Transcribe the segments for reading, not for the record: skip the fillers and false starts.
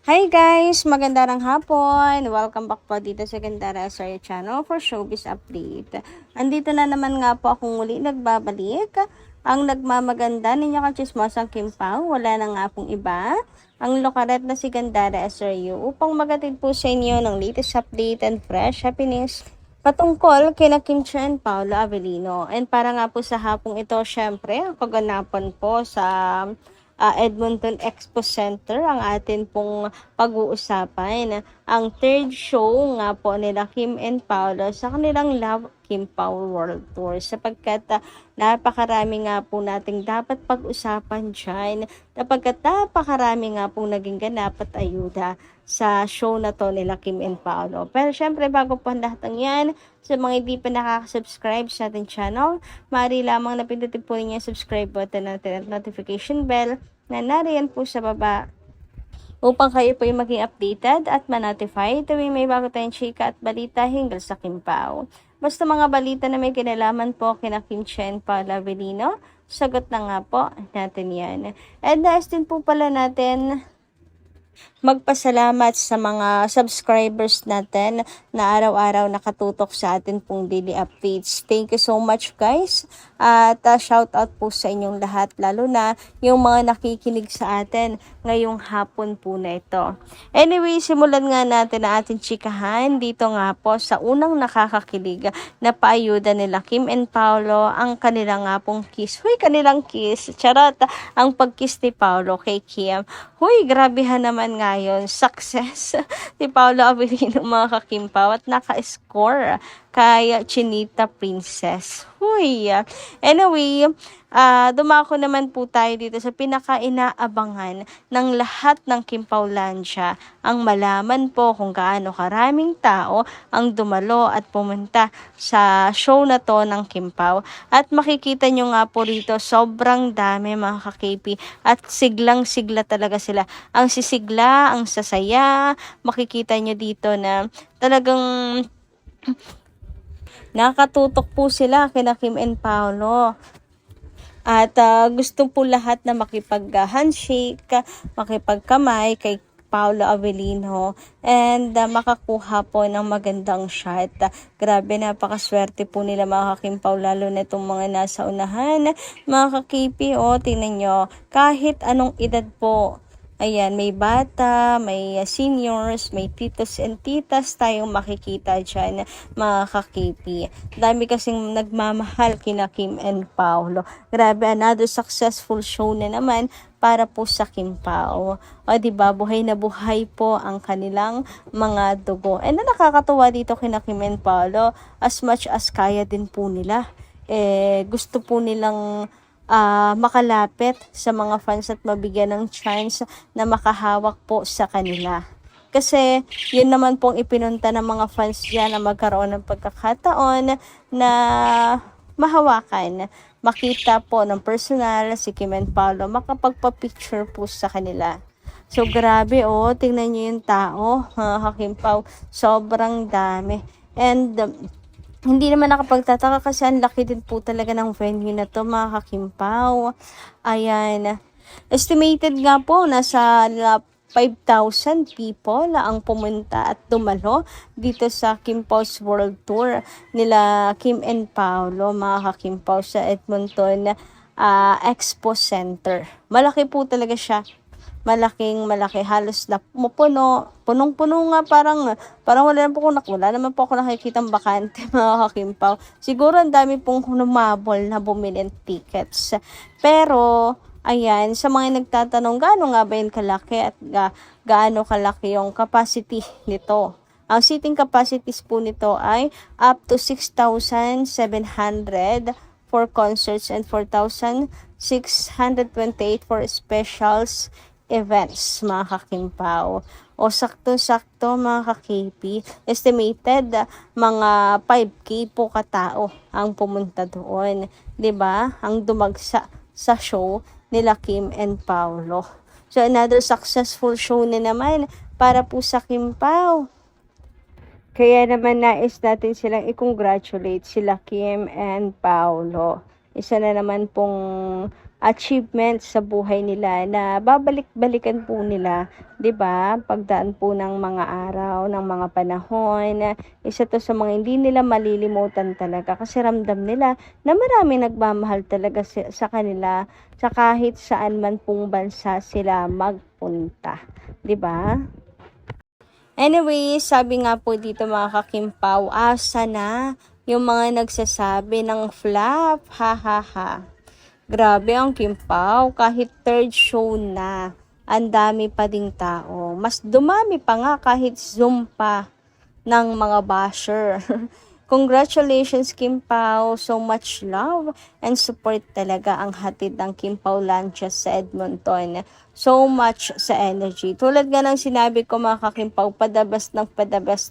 Hi guys! Magandang hapon! Welcome back po dito sa Gandara Sarya Channel for Showbiz Update. Andito na naman nga po akong muli nagbabalik. Ang nagmamaganda ninyo kachismosang Kim Pao, wala na nga pong iba. Ang lokaret na si Gandara SRU upang magatid po sa inyo ng latest update and fresh happenings patungkol kina Kim Chiu and Paolo Avellino. And para nga po sa hapong ito, syempre, ang kaganapan po sa Edmonton Expo Center ang atin pong pag-uusapan. Ang third show nga po nila Kim and Paolo sa kanilang Love Kim Pao World Tour sapagkat napakarami nga po nating dapat pag-usapan dyan sapagkat napakarami nga pong naging ganap at ayuda sa show na to nila Kim and Paolo. Pero syempre bago po ang lahat ng yan, sa mga hindi pa nakaka-subscribe sa ating channel, maaari lamang napindutin po ninyo yung subscribe button natin at notification bell na nariyan po sa baba upang kayo po yung maging updated at ma-notify tuwing may bago tayong chika at balita hinggil sa Kim Pao. Basta mga balita na may kinalaman po kina Kim Chiu and Paolo Avellino, sagot na nga po natin yan. And nais din po pala natin magpasalamat sa mga subscribers natin na araw-araw nakatutok sa atin pong daily updates. Thank you so much guys. At shout out po sa inyong lahat, lalo na yung mga nakikinig sa atin ngayong hapon po na ito. Anyway, simulan nga natin ang ating chikahan dito nga po sa unang nakakakilig na paayuda nila Kim and Paolo, ang kanilang nga pong kiss. Huy, kanilang kiss. Charot, ang pag-kiss ni Paolo kay Kim. Huy, grabehan naman ngayon. Success ni Paolo Avellino mga kakimpaw at naka-score kay Chinita Princess. Huy. Anyway, dumako naman po tayo dito sa pinaka-inaabangan ng lahat ng Kimpaulandia, ang malaman po kung gaano karaming tao ang dumalo at pumunta sa show na to ng Kimpao. At makikita nyo nga po rito, sobrang dami mga ka-KP at siglang-sigla talaga sila. Ang sisigla, ang sasaya, makikita nyo dito na talagang nakatutok po sila kina Kim and Paolo. At gusto po lahat na makipag-handshake, makipagkamay kay Paolo Avellino and makakuha po ng magandang shot. Grabe, napakaswerte po nila mga kakimpaw, lalo na itong mga nasa unahan. Mga kakipi, tingnan nyo, kahit anong edad po. Ayan, may bata, may seniors, may titos and titas tayong makikita dyan, mga kakipi. Dami kasing nagmamahal kina Kim and Paolo. Grabe, another successful show na naman para po sa Kim Pao. O diba, buhay na buhay po ang kanilang mga dugo. And nakakatuwa dito kina Kim and Paolo, as much as kaya din po nila. Gusto po nilang makalapit sa mga fans at mabigyan ng chance na makahawak po sa kanila. Kasi yun naman pong ipinunta ng mga fans dyan na magkaroon ng pagkakataon na mahawakan, makita po ng personal si Kim and Paolo, makapagpa-picture po sa kanila. So grabe tingnan nyo yung tao, mga kakimpaw, sobrang dami. And hindi naman nakapagtataka kasi ang laki din po talaga ng venue na to mga kakimpaw. Ayan. Estimated nga po nasa 5,000 people ang pumunta at dumalo dito sa Kimpaw's World Tour nila Kim and Paolo mga kakimpaw sa Edmonton Expo Center. Malaki po talaga siya. Malaki, halos na puno, punong-puno nga, parang wala naman po ako nakikitang bakante mga kakimpaw. Siguro ang dami pong humabol na bumili ng tickets. Pero ayan, sa mga nagtatanong gaano nga ba yung kalaki at gaano kalaki yung capacity nito. Ang seating capacities po nito ay up to 6,700 for concerts and 4,628 for specials events mga kakimpaw. O sakto-sakto mga ka-KP, estimated mga 5K po katao ang pumunta doon. 'Di ba? Ang dumagsa sa show nila Kim and Paolo. So another successful show na naman para po sa Kimpao. Kaya naman nais natin silang i-congratulate sila Kim and Paolo. Isa na naman pong achievements sa buhay nila na babalik-balikan po nila, 'di ba? Pagdaan po ng mga araw, ng mga panahon, isa to sa mga hindi nila malilimutan talaga kasi ramdam nila na marami nagmamahal talaga sa kanila sa kahit saan man pong bansa sila magpunta, 'di ba? Anyway, sabi nga po dito mga kakimpaw, asa na yung mga nagsasabi ng flop, ha ha ha. Grabe ang Kimpaw, kahit third show na, ang dami pa ding tao. Mas dumami pa nga kahit Zoom pa ng mga basher. Congratulations Kimpaw, so much love and support talaga ang hatid ng Kimpaw Lanchas sa Edmonton. So much sa energy. Tulad nga ng sinabi ko mga kakimpaw, padabas ng padabas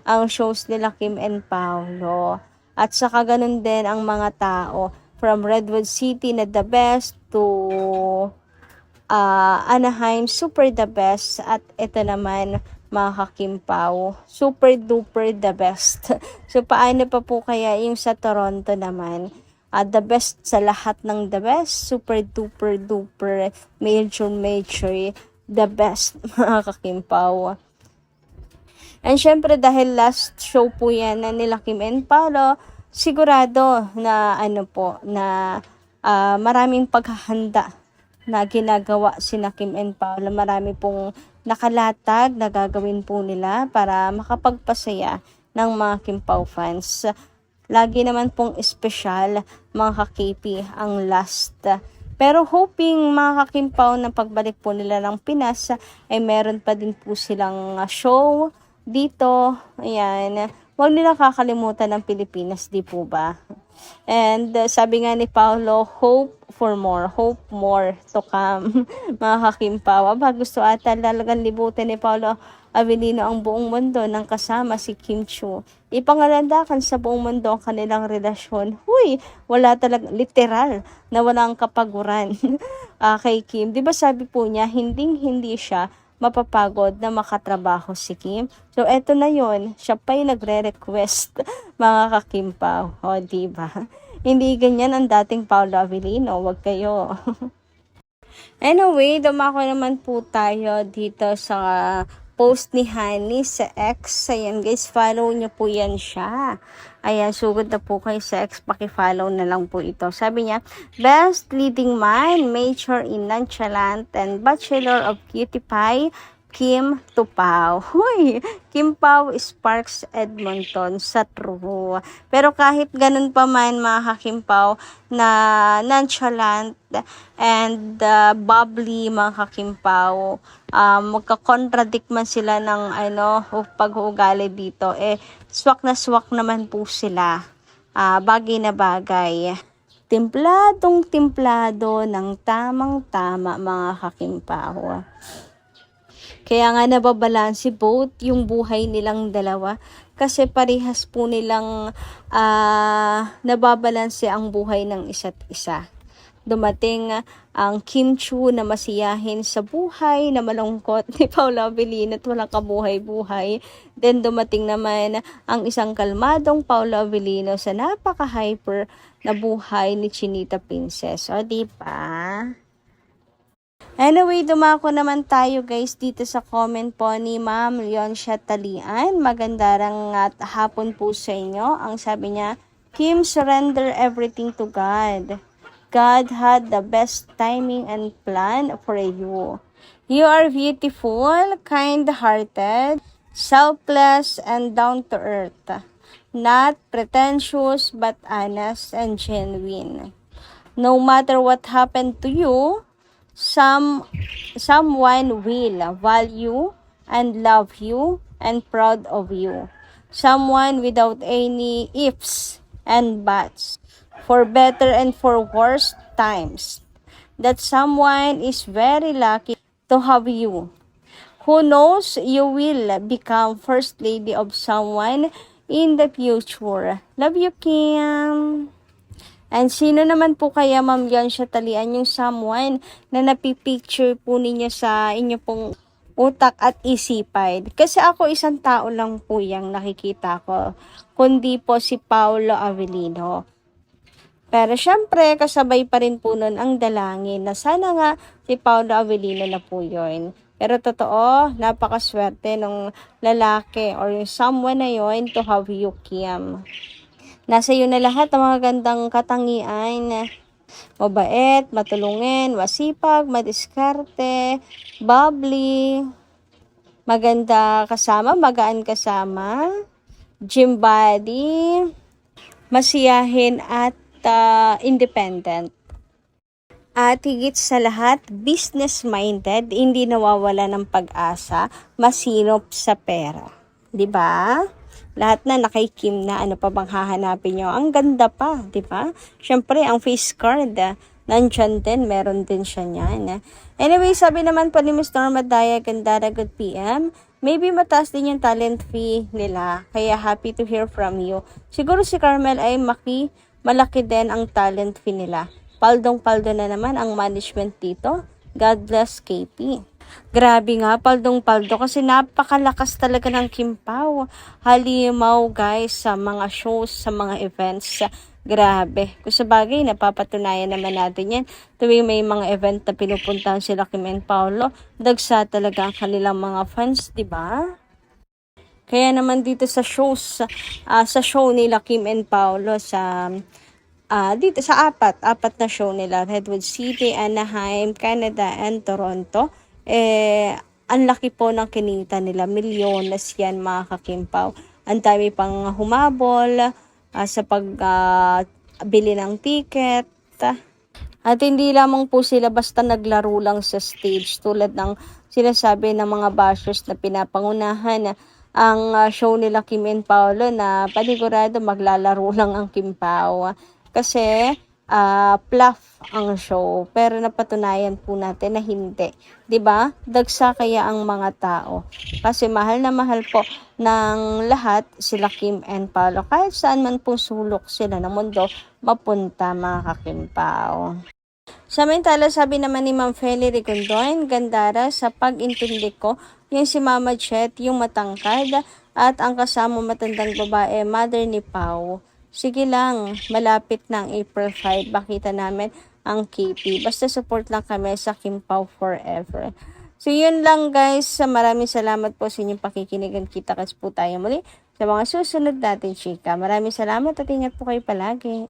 ang shows nila Kim and Paolo. At saka ganun din ang mga tao from Redwood City na the best to Anaheim, super the best. At ito naman mga kakimpaw, super duper the best. So paano pa po kaya yung sa Toronto naman? The best sa lahat ng the best, super duper duper, major, the best mga kakimpaw. And syempre dahil last show po yan na nila Kim and Paolo, sigurado na maraming paghahanda na ginagawa sina Kim and Paolo. Marami pong nakalatag na gagawin po nila para makapagpasaya ng mga Kimpaw fans. Lagi naman pong espesyal mga ka-KP ang last. Pero hoping mga kakimpaw na pagbalik po nila ng Pinas ay meron pa din po silang show dito. Ayan. Huwag nila kakalimutan ng Pilipinas, di po ba? And sabi nga ni Paolo, hope more to come. Mga kakimpaw, gusto ata talagang libutin ni Paolo Avellino ang buong mundo nang kasama si Kim Chiu. Ipangalandakan sa buong mundo ang kanilang relasyon. Huy, wala talagang literal na walang kapaguran kay Kim. Di ba sabi po niya, hindi siya mapapagod na makatrabaho si Kim. So, eto na yon, siya pa yung nagre-request, mga kakimpaw. O, diba? Hindi ganyan ang dating Paolo Avellino. Wag kayo. Anyway, dumako naman po tayo dito sa post ni Honey sa X. Ayan guys, follow niyo po yan siya. Ayan, sugod na po kayo sa X. Paki-follow na lang po ito. Sabi niya, Best Leading Man, Major in Nonchalant, and Bachelor of Cutie Pie, Kim Tupaw. Huy, Kim Pao Sparks Edmonton sa true. Pero kahit ganun pa man mga kakimpaw na nonchalant and bubbly mga kakimpaw, magka-contradict man sila ng pag-uugali dito, swak na swak naman po sila. Bagay na bagay. Templadong templado ng tamang-tama mga kakimpaw. Kaya nga nababalansi both yung buhay nilang dalawa kasi parehas po nilang nababalansi ang buhay ng isa't isa. Dumating ang Kim Chiu na masiyahin sa buhay na malungkot ni Paolo Avellino at walang kabuhay-buhay. Then dumating naman ang isang kalmadong Paolo Avellino sa napaka-hyper na buhay ni Chinita Princess. O diba? Anyway, dumako naman tayo guys dito sa comment po ni Ma'am Leoncia Talian. Magandang hapon po sa inyo. Ang sabi niya, Kim, surrender everything to God. God had the best timing and plan for you. You are beautiful, kind-hearted, selfless, and down-to-earth. Not pretentious, but honest and genuine. No matter what happened to you, someone will value and love you and proud of you. Someone without any ifs and buts, for better and for worse times. That someone is very lucky to have you. Who knows, you will become first lady of someone in the future. Love you, Kim. And sino naman po kaya Ma'am Leoncia Talian yung someone na napipicture po ninyo sa inyo pong utak at isipan? Kasi ako isang tao lang po yung nakikita ko, kundi po si Paolo Avellino. Pero syempre, kasabay pa rin po nun ang dalangin na sana nga si Paolo Avellino na po yun. Pero totoo, napakaswerte nung lalaki or yung someone na yun to have you, Kim. Nasa iyo na lahat ng mga gandang katangian. Mabait, matulungin, masipag, madiskarte, bubbly, maganda kasama, magaan kasama, gym body, masiyahin at independent. At higit sa lahat, business-minded, hindi nawawala ng pag-asa, masinop sa pera. 'Di ba? Lahat na nakay-Kim na, ano pa bang hahanapin nyo? Ang ganda pa, 'di ba? Syempre, ang face card, nandyan din, meron din siya niyan. Anyway, sabi naman po ni Miss Norma Daya Gandara, good PM, maybe mataas din yung talent fee nila, kaya happy to hear from you. Siguro si Carmel ay malaki din ang talent fee nila. Paldong-paldo na naman ang management dito. God bless KP. Grabe nga, paldong-paldo kasi napakalakas talaga ng Kim Pao. Halimaw guys sa mga shows, sa mga events. Grabe. Kung sa bagay, napapatunayan naman natin yan. Tuwing may mga event na pinupuntahan sila Kim and Paolo, dagsa talaga ang kanilang mga fans, di ba? Kaya naman dito sa shows, sa show nila Kim and Paolo sa dito sa apat na show nila, Redwood City, Anaheim, Canada, and Toronto, ang laki po ng kinita nila, milyones yan mga kakimpaw. Ang dami pang humabol sa bili ng ticket. At hindi lamang po sila basta naglaro lang sa stage tulad ng sinasabi ng mga bashers na pinapangunahan ang show nila Kim and Paolo na panigurado maglalaro lang ang Kim Pao. Kasi fluff ang show, pero napatunayan po natin na hindi. 'Di ba? Dagsa kaya ang mga tao. Kasi mahal na mahal po ng lahat sila Kim and Paolo. Kahit saan man po sulok sila ng mundo, mapunta mga kakimpao. Samantala, sabi naman ni Ma'am Feli Rigondoin Gandara, sa pag-intindi ko, yung si Mama Chet, yung matangkad, at ang kasama matandang babae, mother ni Pao. Sige lang, malapit na ang April 5, bakita namin ang KP. Basta support lang kami sa Kim Pao forever. So yun lang guys, maraming salamat po sa inyong pakikinigan. Kita-kits po tayo muli sa mga susunod natin chika. Maraming salamat at ingat po kayo palagi.